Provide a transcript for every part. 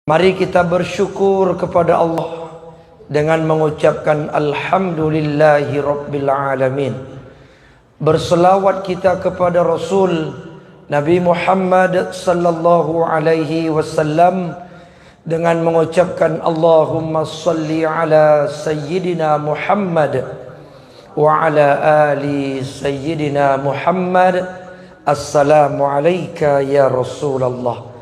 Mari kita bersyukur kepada Allah dengan mengucapkan Alhamdulillahi Rabbil Alamin. Berselawat kita kepada Rasul Nabi Muhammad sallallahu alaihi wasallam dengan mengucapkan Allahumma salli ala Sayyidina Muhammad wa ala ali Sayyidina Muhammad. Assalamu alayka ya Rasulullah.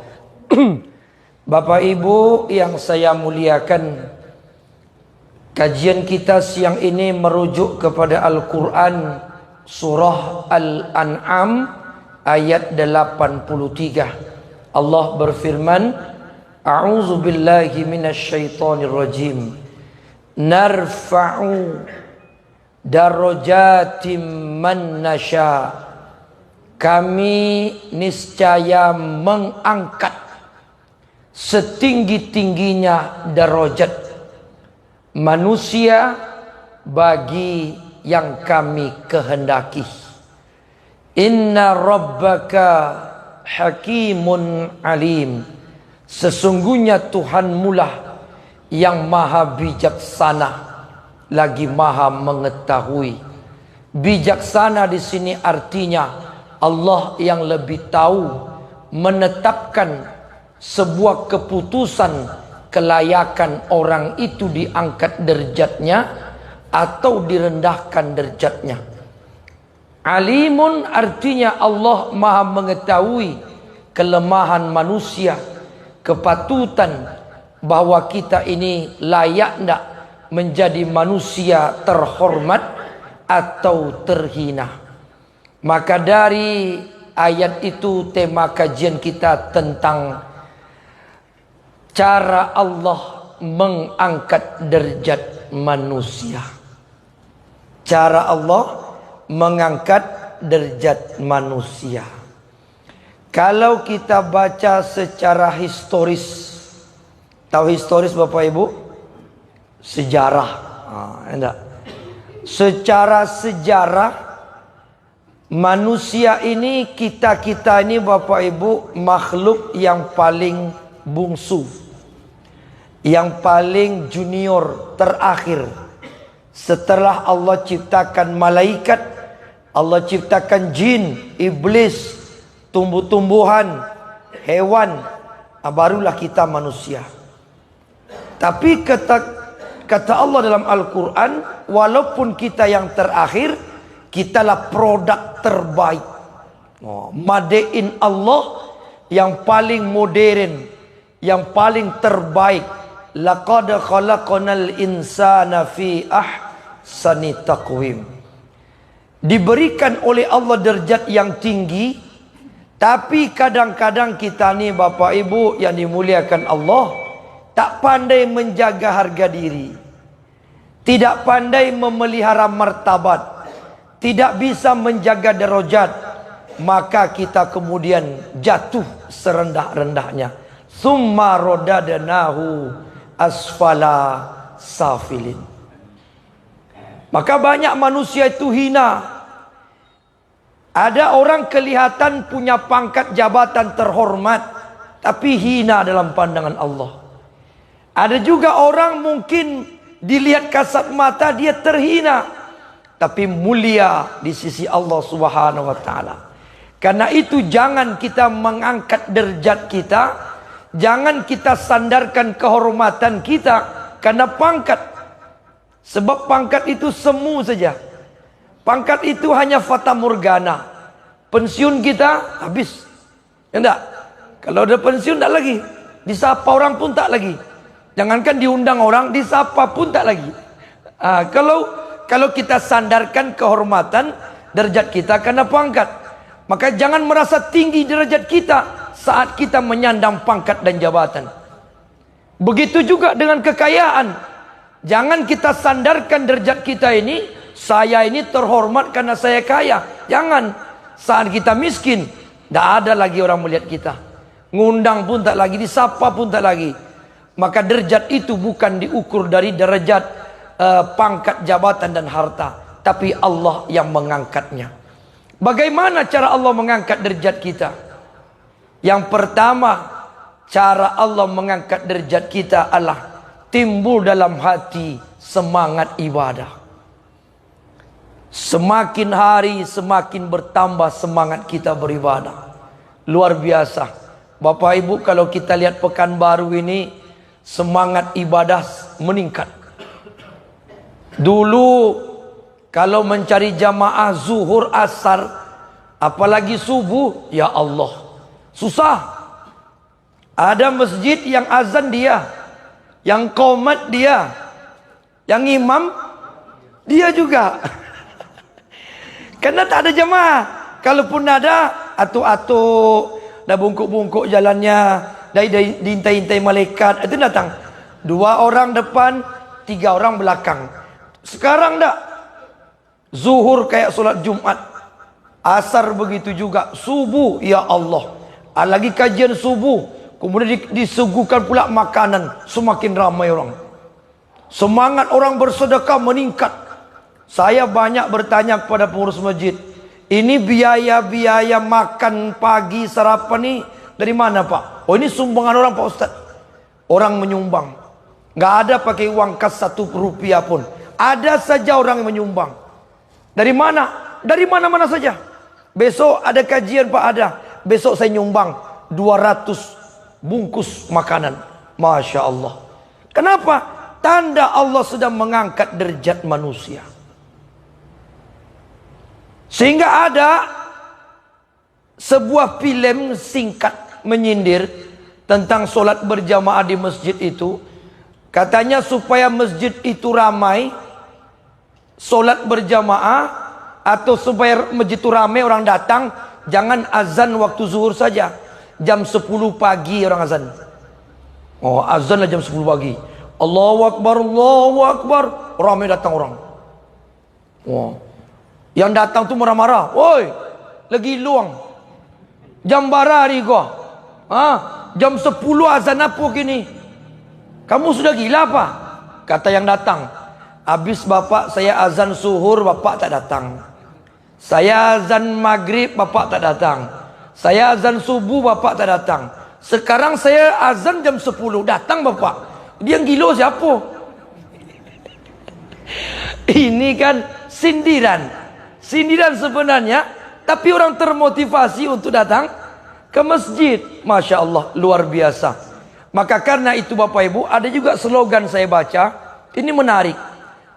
Bapak Ibu yang saya muliakan, kajian kita siang ini merujuk kepada Al-Quran surah Al-An'am ayat 83. Allah berfirman, A'udzu billahi minasyaitonir rajim. Narfa'u darajatim man nasya. Kami niscaya mengangkat setinggi-tingginya darajat manusia bagi yang kami kehendaki. Inna rabbaka hakimun alim. Sesungguhnya Tuhanmulah yang maha bijaksana lagi maha mengetahui. Bijaksana di sini artinya Allah yang lebih tahu menetapkan sebuah keputusan kelayakan orang itu diangkat derajatnya atau direndahkan derajatnya. Alimun artinya Allah maha mengetahui kelemahan manusia, kepatutan bahwa kita ini layak tidak menjadi manusia terhormat atau terhina. Maka dari ayat itu tema kajian kita tentang cara Allah mengangkat derajat manusia. Cara Allah mengangkat derajat manusia. Kalau kita baca secara historis, tahu historis Bapak Ibu? Sejarah. Enggak. Secara sejarah manusia ini, kita ini Bapak Ibu makhluk yang paling bungsu, yang paling junior, terakhir. Setelah Allah ciptakan malaikat, Allah ciptakan jin, iblis, tumbuh-tumbuhan, hewan, barulah kita manusia. Tapi kata Allah dalam Al-Quran, walaupun kita yang terakhir, kitalah produk terbaik. Made in Allah yang paling modern, yang paling terbaik. Laqad khalaqnal insana fi ahsani taqwim. Diberikan oleh Allah derajat yang tinggi, tapi kadang-kadang kita nih Bapak Ibu yang dimuliakan Allah, tak pandai menjaga harga diri, tidak pandai memelihara martabat, tidak bisa menjaga derajat, maka kita kemudian jatuh serendah-rendahnya. Summa rodadnahu asfala safilin. Maka banyak manusia itu hina. Ada orang kelihatan punya pangkat jabatan terhormat, tapi hina dalam pandangan Allah. Ada juga orang mungkin dilihat kasat mata dia terhina, tapi mulia di sisi Allah Subhanahu wa taala. Karena itu jangan kita mengangkat derajat kita, jangan kita sandarkan kehormatan kita karena pangkat. Sebab pangkat itu semu saja. Pangkat itu hanya fata morgana. Pensiun kita habis. Ya enggak? Kalau udah pensiun tak lagi. Disapa orang pun tak lagi. Jangankan diundang orang, disapa pun tak lagi. Kalau kita sandarkan kehormatan derajat kita karena pangkat, maka jangan merasa tinggi derajat kita saat kita menyandang pangkat dan jabatan. Begitu juga dengan kekayaan. Jangan kita sandarkan derajat kita ini, saya ini terhormat karena saya kaya. Jangan. Saat kita miskin, tidak ada lagi orang melihat kita. Ngundang pun tak lagi, disapa pun tak lagi. Maka derajat itu bukan diukur dari derajat pangkat, jabatan dan harta, tapi Allah yang mengangkatnya. Bagaimana cara Allah mengangkat derajat kita? Yang pertama, cara Allah mengangkat derajat kita adalah timbul dalam hati semangat ibadah. Semakin hari semakin bertambah semangat kita beribadah. Luar biasa. Bapak Ibu, kalau kita lihat Pekanbaru ini, semangat ibadah meningkat. Dulu kalau mencari jamaah zuhur, asar, apalagi subuh, ya Allah, susah. Ada masjid yang azan dia, yang qomat dia, yang imam dia juga. Karena tak ada jamaah. Kalaupun ada, atuk-atuk dah bungkuk-bungkuk jalannya, dah diintai-intai malaikat, itu datang 2 orang depan, 3 orang belakang. Sekarang dah zuhur kayak solat Jumat, asar begitu juga, subuh ya Allah, lagi kajian subuh, kemudian disuguhkan pula makanan, semakin ramai orang. Semangat orang bersedekah meningkat. Saya banyak bertanya kepada pengurus masjid, ini biaya-biaya makan pagi sarapan ni dari mana Pak? Oh, ini sumbangan orang Pak Ustaz. Orang menyumbang, nggak ada pakai uang kas 1 rupiah pun. Ada saja orang yang menyumbang. Dari mana? Dari mana-mana saja. Besok ada kajian Pak, ada. Besok saya nyumbang 200 bungkus makanan. Masya Allah. Kenapa? Tanda Allah sedang mengangkat derajat manusia. Sehingga ada sebuah film singkat menyindir tentang solat berjamaah di masjid itu. Katanya supaya masjid itu ramai, solat berjamaah, atau supaya masjid itu ramai orang datang, jangan azan waktu zuhur saja. Jam 10 pagi orang azan. Oh, azan lah jam 10 pagi. Allahu Akbar, Allahu Akbar. Ramai datang orang. Oh. Yang datang tu marah-marah. Woi, lagi luang. Jam bara hari kau. Jam 10 azan apa gini? Kamu sudah gila apa? Kata yang datang. Habis bapak saya azan zuhur, bapak tak datang. Saya azan maghrib, bapak tak datang. Saya azan subuh, bapak tak datang. Sekarang saya azan jam 10, datang bapak. Dia yang gila siapa? Ini kan sindiran. Sindiran sebenarnya, tapi orang termotivasi untuk datang ke masjid. Masya Allah, luar biasa. Maka karena itu Bapak Ibu, ada juga slogan saya baca. Ini menarik.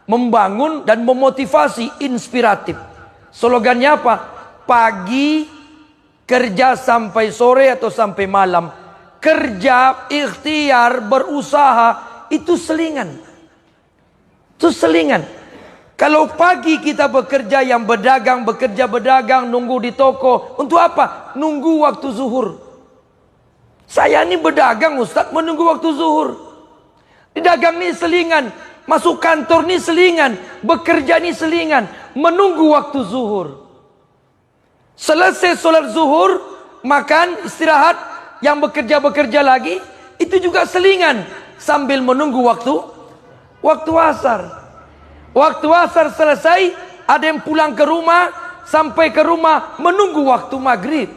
Membangun dan memotivasi, inspiratif. Slogannya apa? Pagi, kerja sampai sore atau sampai malam. Kerja, ikhtiar, berusaha, itu selingan. Itu selingan. Kalau pagi kita bekerja, yang berdagang, bekerja berdagang, nunggu di toko. Untuk apa? Nunggu waktu zuhur. Saya ini berdagang Ustaz, menunggu waktu zuhur. Di dagang ni selingan. Masuk kantor ni selingan. Bekerja ni selingan. Menunggu waktu zuhur. Selesai solat zuhur, makan, istirahat. Yang bekerja-bekerja lagi, itu juga selingan. Sambil menunggu waktu asar. Waktu asar selesai, ada yang pulang ke rumah, sampai ke rumah menunggu waktu maghrib.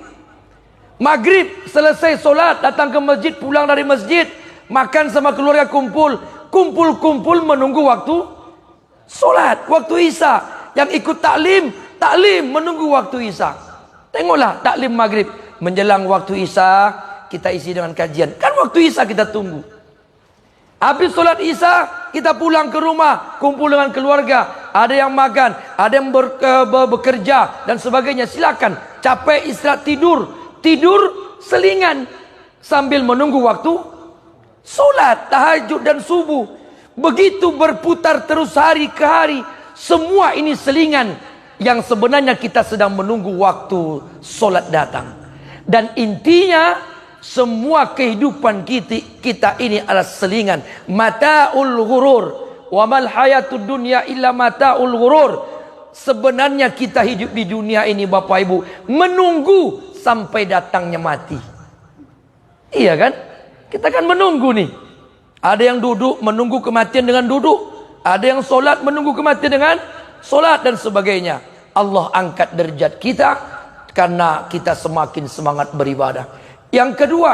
Maghrib selesai solat, datang ke masjid, pulang dari masjid, makan sama keluarga, kumpul menunggu waktu solat, waktu isya. Yang ikut taklim menunggu waktu isya. Tengoklah taklim maghrib, menjelang waktu isya kita isi dengan kajian. Kan waktu isya kita tunggu. Habis solat isya, kita pulang ke rumah, kumpul dengan keluarga. Ada yang makan, ada yang bekerja dan sebagainya. Silakan, capek istirahat, tidur selingan sambil menunggu waktu solat, tahajud dan subuh. Begitu berputar terus hari ke hari. Semua ini selingan yang sebenarnya kita sedang menunggu waktu solat datang. Dan intinya, semua kehidupan kita ini adalah selingan. Mata'ul ghurur. Wa mal hayatud dunya illa mata'ul ghurur. Sebenarnya kita hidup di dunia ini Bapak Ibu, menunggu sampai datangnya mati. Iya kan? Kita kan menunggu nih. Ada yang duduk menunggu kematian dengan duduk. Ada yang solat menunggu kematian dengan solat dan sebagainya. Allah angkat derajat kita karena kita semakin semangat beribadah. Yang kedua,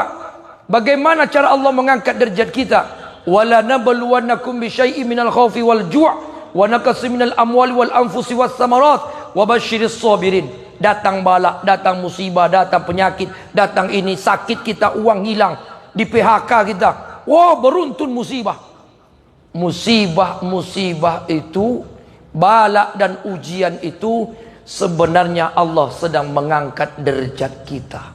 Bagaimana cara Allah mengangkat derajat kita? Wala nabluwannakum bisyai'in minal khaufi wal ju' wa naqsin minal amwali wal anfusi was samarat wa basyiris sabirin. Datang bala, datang musibah, datang penyakit, datang ini sakit kita, uang hilang, di PHK kita. Wah, beruntun musibah. Musibah itu, bala dan ujian itu sebenarnya Allah sedang mengangkat derajat kita.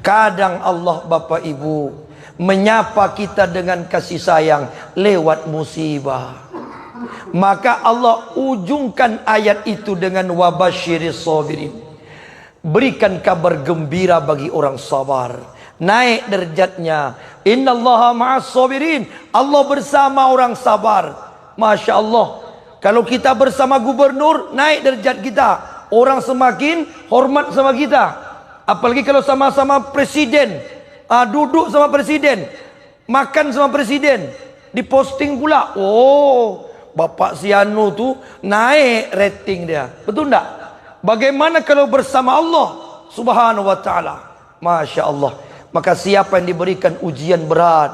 Kadang Allah Bapak Ibu menyapa kita dengan kasih sayang lewat musibah. Maka Allah ujungkan ayat itu dengan wabasyiris sabirin. Berikan kabar gembira bagi orang sabar. Naik derajatnya. Innallaha ma'as sabirin. Allah bersama orang sabar. Masya Allah. Kalau kita bersama gubernur, naik derajat kita. Orang semakin hormat sama kita. Apalagi kalau sama-sama presiden. Duduk sama presiden, makan sama presiden, diposting pula. Oh, Bapak Sianu tu naik rating dia. Betul tak? Bagaimana kalau bersama Allah Subhanahu wa ta'ala? Masya Allah. Maka siapa yang diberikan ujian berat,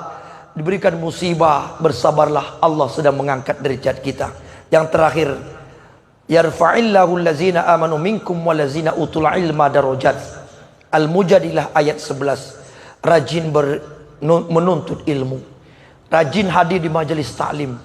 diberikan musibah, bersabarlah, Allah sedang mengangkat derajat kita. Yang terakhir, yarfa'illahu allazina amanu minkum walazina utul ilma darajat. Al-Mujadilah ayat 11. Rajin menuntut ilmu, rajin hadir di majelis taklim.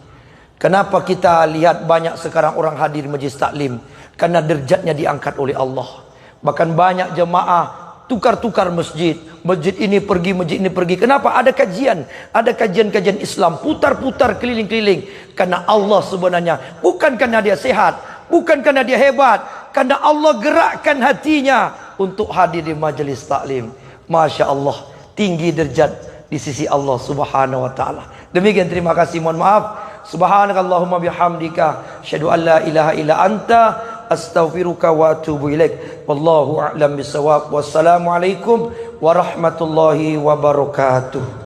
Kenapa kita lihat banyak sekarang orang hadir di majelis taklim? Karena derajatnya diangkat oleh Allah. Bahkan banyak jemaah tukar-tukar masjid. Masjid ini pergi, masjid ini pergi. Kenapa? Ada kajian, ada kajian-kajian Islam, putar-putar keliling-keliling. Karena Allah sebenarnya, bukan karena dia sehat, bukan karena dia hebat, karena Allah gerakkan hatinya untuk hadir di majelis taklim. Masya Allah, tinggi derajat di sisi Allah Subhanahu wa ta'ala. Demikian, terima kasih, mohon maaf. Subhanakallahumma bihamdika asyhadu an la ilaha illa anta astaghfiruka wa atubu ilaik. Wallahu a'lam bisawab. Wassalamualaikum warahmatullahi wabarakatuh.